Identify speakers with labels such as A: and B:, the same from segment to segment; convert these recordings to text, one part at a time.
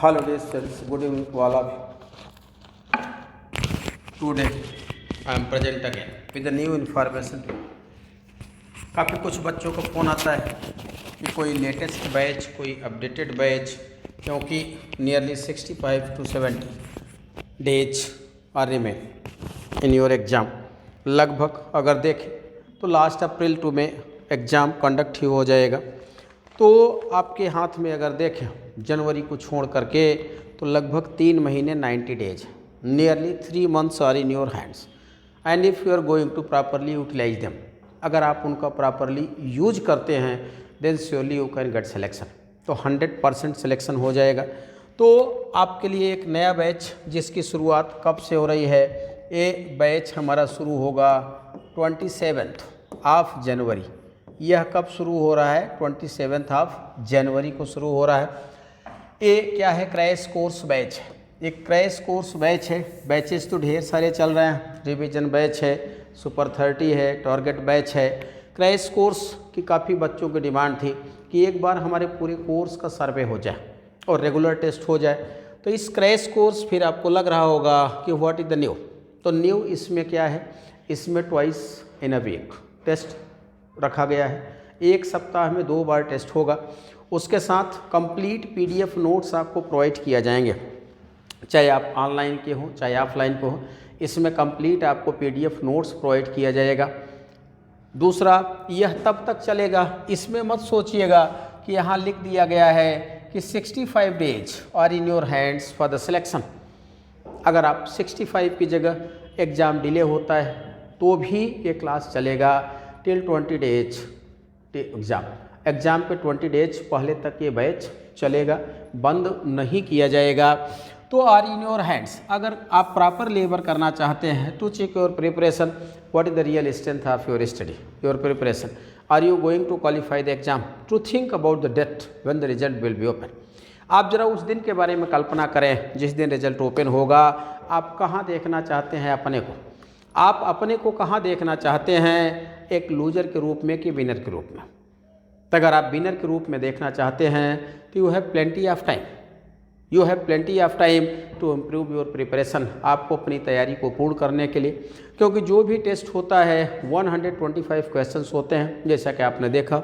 A: Hello dear students, good evening to all of you. Today I am present again with a new information. काफ़ी कुछ बच्चों को phone आता है कि कोई लेटेस्ट बैच, कोई अपडेटेड बैच, क्योंकि nearly 65 to 70 days are remain in your exam. लगभग अगर देखें तो लास्ट अप्रैल टू में एग्ज़ाम कंडक्ट ही हो जाएगा। तो आपके हाथ में अगर देखें जनवरी को छोड़ करके तो लगभग 3 महीने 90 days, nearly 3 months are in your hands and if you are going to properly utilize them, अगर आप उनका प्रॉपरली यूज करते हैं then surely you can get selection. तो 100% सिलेक्शन हो जाएगा। तो आपके लिए एक नया बैच जिसकी शुरुआत कब से हो रही है, ये बैच हमारा शुरू होगा 27 जनवरी। यह कब शुरू हो रहा है? 27 जनवरी को शुरू हो रहा है। ये क्या है? क्रैश कोर्स बैच है। एक क्रैश कोर्स बैच है। बैचेस तो ढेर सारे चल रहे हैं, रिवीजन बैच है, सुपर 30 है, टारगेट बैच है। क्रैश कोर्स की काफ़ी बच्चों की डिमांड थी कि एक बार हमारे पूरे कोर्स का सर्वे हो जाए और रेगुलर टेस्ट हो जाए। तो इस क्रैश कोर्स फिर आपको लग रहा होगा कि व्हाट इज़ द न्यू। तो न्यू इसमें क्या है? इसमें twice in a week test रखा गया है। एक सप्ताह में 2 बार टेस्ट होगा। उसके साथ कंप्लीट PDF नोट्स आपको प्रोवाइड किया जाएंगे, चाहे आप ऑनलाइन के हों चाहे ऑफलाइन के हों। इसमें कंप्लीट आपको PDF नोट्स प्रोवाइड किया जाएगा। दूसरा, यह तब तक चलेगा, इसमें मत सोचिएगा कि यहाँ लिख दिया गया है कि 65 days are in your hands for the selection. अगर आप 65 की जगह एग्ज़ाम डिले होता है तो भी ये क्लास चलेगा टिल 20 डेज एग्ज़ाम पे 20 डेज पहले तक ये बैच चलेगा, बंद नहीं किया जाएगा। तो आर इन योर हैंड्स। अगर आप प्रॉपर लेबर करना चाहते हैं तो check your preparation, what is the real strength of your study, your preparation. Are you going to qualify the exam, to think about the date when the result will be open. आप जरा उस दिन के बारे में कल्पना करें जिस दिन रिजल्ट ओपन होगा। आप कहाँ देखना चाहते हैं अपने को? आप अपने को कहाँ देखना चाहते हैं? एक लूजर के रूप में कि विनर के रूप में? तो अगर आप विनर के रूप में देखना चाहते हैं तो you have plenty of time, you have plenty of time to improve your preparation. आपको अपनी तैयारी को पूर्ण करने के लिए, क्योंकि जो भी टेस्ट होता है 125 क्वेश्चंस होते हैं। जैसा कि आपने देखा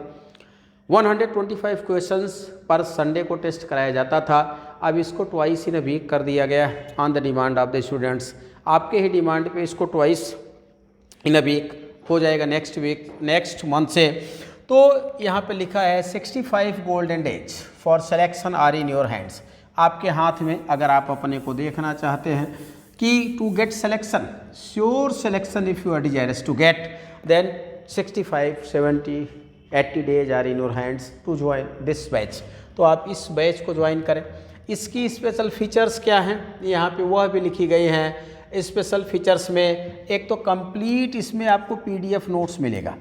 A: 125 क्वेश्चंस पर संडे को टेस्ट कराया जाता था। अब इसको ट्वाइस इन अ वीक कर दिया गया on the demand of the students. आपके ही डिमांड पे इसको ट्वाइस इन अ वीक हो जाएगा नेक्स्ट वीक, नेक्स्ट मंथ से। तो यहाँ पे लिखा है 65 golden days for selection are in your hands. आपके हाथ में, अगर आप अपने को देखना चाहते हैं कि to get selection, sure selection if you are desirous to get, then 65, 70, 80 days are in your hands to join this batch. तो आप इस बैच को ज्वाइन करें। इसकी स्पेशल फीचर्स क्या हैं यहाँ पे वह भी लिखी गई हैं। स्पेशल फीचर्स में एक तो कंप्लीट इसमें आपको PDF नोट्स मिलेगा।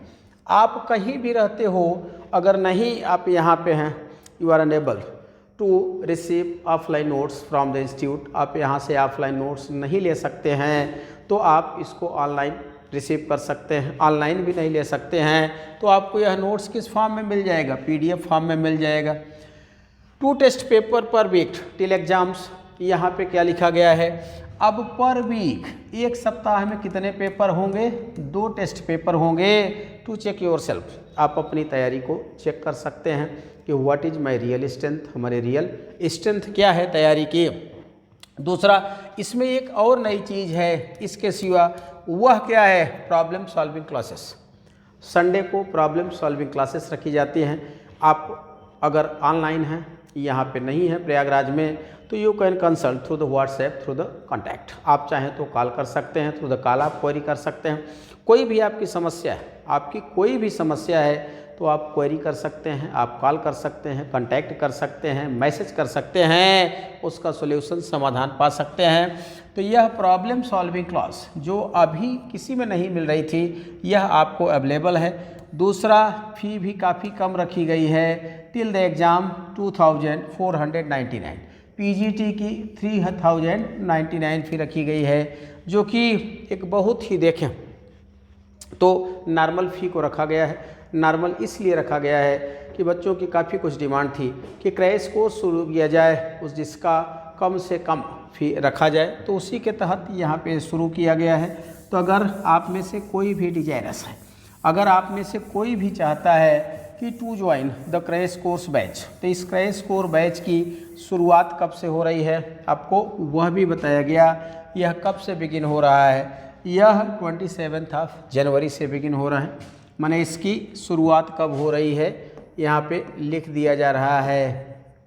A: आप कहीं भी रहते हो, अगर नहीं आप यहाँ पे हैं, you are unable to receive offline notes from the institute, आप यहाँ से ऑफलाइन नोट्स नहीं ले सकते हैं तो आप इसको ऑनलाइन रिसीव कर सकते हैं। ऑनलाइन भी नहीं ले सकते हैं तो आपको यह नोट्स किस फॉर्म में मिल जाएगा? PDF फॉर्म में मिल जाएगा। 2 test paper per week till exams. यहाँ पे क्या लिखा गया है? अब पर वीक, एक सप्ताह में कितने पेपर होंगे? 2 टेस्ट पेपर होंगे। टू चेक योर सेल्फ, आप अपनी तैयारी को चेक कर सकते हैं कि what is my real strength, हमारे रियल स्ट्रेंथ क्या है तैयारी की। दूसरा, इसमें एक और नई चीज़ है इसके सिवा, वह क्या है? Problem solving classes. संडे को प्रॉब्लम सॉल्विंग क्लासेस रखी जाती हैं। आप अगर ऑनलाइन हैं, यहाँ पे नहीं है प्रयागराज में, तो you can consult through the WhatsApp, through the contact. आप चाहें तो कॉल कर सकते हैं, थ्रू द कॉल आप क्वेरी कर सकते हैं। कोई भी आपकी समस्या है, आपकी कोई भी समस्या है तो आप क्वेरी कर सकते हैं, आप कॉल कर सकते हैं, कांटेक्ट कर सकते हैं, मैसेज कर सकते हैं, उसका सॉल्यूशन समाधान पा सकते हैं। तो यह प्रॉब्लम सॉल्विंग क्लास जो अभी किसी में नहीं मिल रही थी, यह आपको अवेलेबल है। दूसरा, फ़ी भी काफ़ी कम रखी गई है। टिल द एग्ज़ाम 2499, PGT की 3099 फ़ी रखी गई है, जो कि एक बहुत ही देखें तो नॉर्मल फ़ी को रखा गया है। नॉर्मल इसलिए रखा गया है कि बच्चों की काफ़ी कुछ डिमांड थी कि क्रैश कोर्स शुरू किया जाए उस जिसका कम से कम फी रखा जाए, तो उसी के तहत यहाँ पे शुरू किया गया है। तो अगर आप में से कोई भी डिजायरस है, अगर आप में से कोई भी चाहता है कि to join the crash course batch, तो इस क्रैश कोर्स बैच की शुरुआत कब से हो रही है आपको वह भी बताया गया। यह कब से बिगिन हो रहा है, यह 27 जनवरी से बिगिन हो रहा है। माने इसकी शुरुआत कब हो रही है यहाँ पे लिख दिया जा रहा है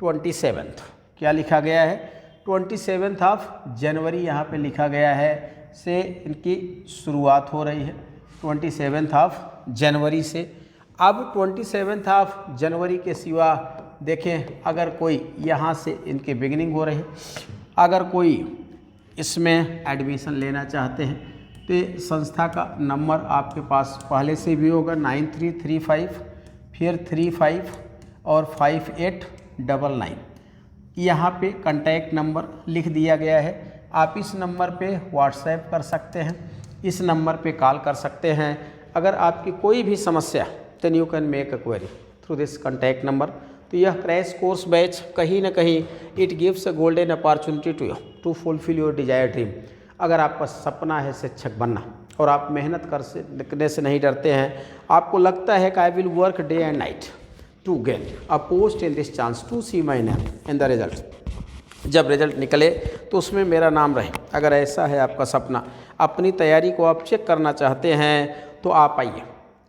A: 27, क्या लिखा गया है 27 जनवरी यहाँ पे लिखा गया है से इनकी शुरुआत हो रही है 27 जनवरी से। अब 27 जनवरी के सिवा देखें अगर कोई यहाँ से इनके बिगिनिंग हो रही है, अगर कोई इसमें एडमिशन लेना चाहते हैं तो संस्था का नंबर आपके पास पहले से भी होगा 9335 फिर 35 और 5899, यहाँ पे कांटेक्ट नंबर लिख दिया गया है। आप इस नंबर पे व्हाट्सएप कर सकते हैं, इस नंबर पे कॉल कर सकते हैं। अगर आपकी कोई भी समस्या then you can make a query through this contact number. तो यह क्रैश कोर्स बैच कहीं ना कहीं it gives a golden opportunity to you to fulfil your desire dream. अगर आपका सपना है शिक्षक बनना और आप मेहनत करने से नहीं डरते हैं, आपको लगता है कि I will work day and night to gain a post in this chance to see my name in the result, जब रिजल्ट निकले तो उसमें मेरा नाम रहे। अगर ऐसा है आपका सपना, अपनी तैयारी को आप चेक करना चाहते हैं तो आप आइए।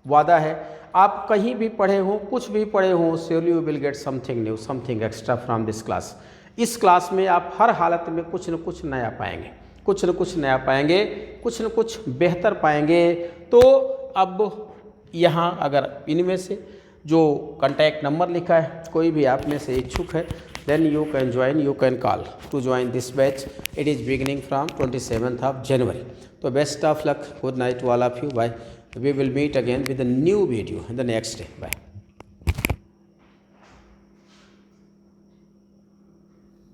A: वादा है आप कहीं भी पढ़े हों, कुछ भी पढ़े हों, surely you will get something new, something extra from this class. इस क्लास में आप हर हालत में कुछ न कुछ नया पाएंगे, कुछ न कुछ नया पाएंगे, कुछ न कुछ बेहतर पाएंगे। तो अब यहाँ अगर इनमें से जो कांटेक्ट नंबर लिखा है, कोई भी आप में से इच्छुक है, then you can join, you can call to join this batch. It is beginning from 27 January. So best of luck, good night to all of you. Bye. We will meet again with a new video in the next day. Bye.